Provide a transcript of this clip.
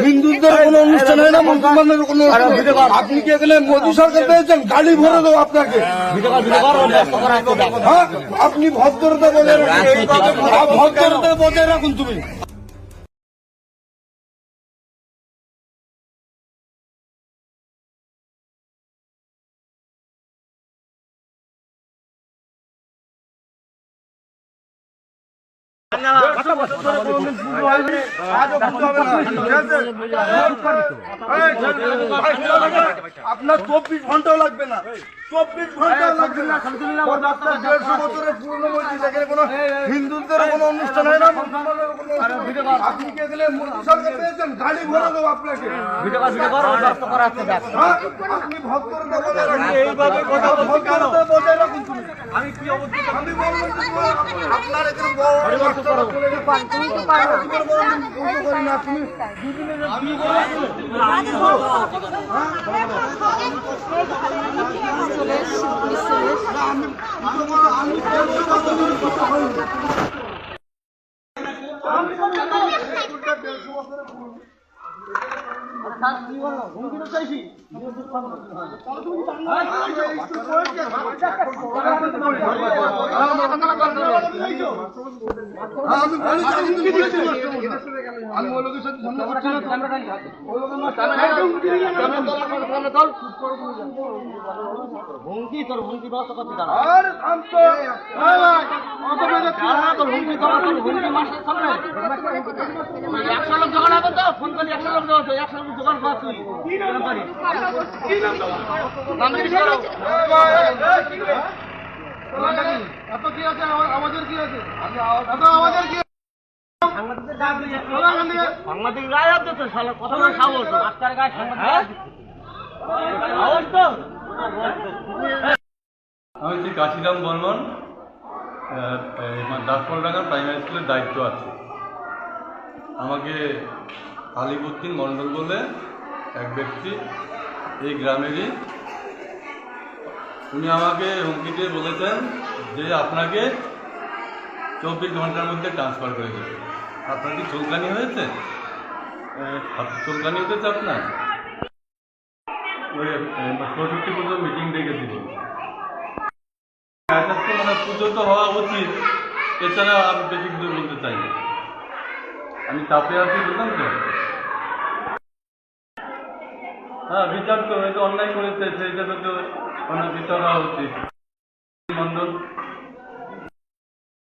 হিন্দুদের কোনো অনুষ্ঠান হয় না, মুসলমানদের কোনো। আপনি কি এখানে মোদী সরকার পেয়েছেন? গাড়ি ভরে দেবো আপনাকে। হ্যাঁ, আপনি ভদ্রতা বজায় রাখুন, ভদ্রতা বজায় রাখুন তুমি। আপনার 24 ঘন্টাও লাগবে না, 24 ঘন্টাও লাগবে না। 150 বছরের পুরনো মসজিদ, এখানে কোনো হিন্দুদের কোনো অনুষ্ঠান হয় না, মুসলমানদের কোনো। আপনি কি এখানে মোদী সরকার পেয়েছেন? গাড়ি ভরে দেবো আপনাকে। হ্যাঁ, আপনি ভদ্রতা বজায় রাখুন, এইভাবে কথা বলছি কেন? বজায় রাখুন তুমি। আমি কি অবস্থা? আমি বললাম আপনার এখানে বড় আমি ওই লোকের সাথে ঝামেলা করছি না। হুমকি তোর হুমকি দেওয়া তো করছি দাঁড়া। আরে থাম তো, হুমকি দেওয়া তোর হুমকি মাসের সামনে 100 লোক জোগাড় হবে তো, ফোন করলে 100 লোক দেওয়া, 100 লোক জোগাড় করা তুই কি নাম এত কি আছে? আমাদের কি আছে? আমাদের কি সাংবাদিক গায়ে আসছে তো, কথা বলে সাহস আজকার গায়ে সাহস তো। আমি শ্রী কাশিরাম বর্মন, দাসপলডাঙ্গা প্রাইমারি স্কুলের দায়িত্ব আছে। আমাকে আলিবুদ্দিন মণ্ডল বলে এক ব্যক্তি, এই গ্রামেরই, উনি আমাকে হুমকি দিয়ে বলেছেন যে আপনাকে 24 ঘন্টার মধ্যে ট্রান্সফার করে দেবে। আপনার কি চুলকানি হয়েছে? চুলকানি হতেছে আপনার? ওই 64 পুজো মিটিং ডেকেছিল, মানে পুজো তো হওয়া উচিত, এছাড়া আমি বেশি কিছু বলতে চাই না। আমি চাপে আছি, বুঝলাম তো। হ্যাঁ, বিচার তো, এটা অন্যায় করেছে, সেই হিসাবে তো বিচার হওয়া উচিত। মন্ডল।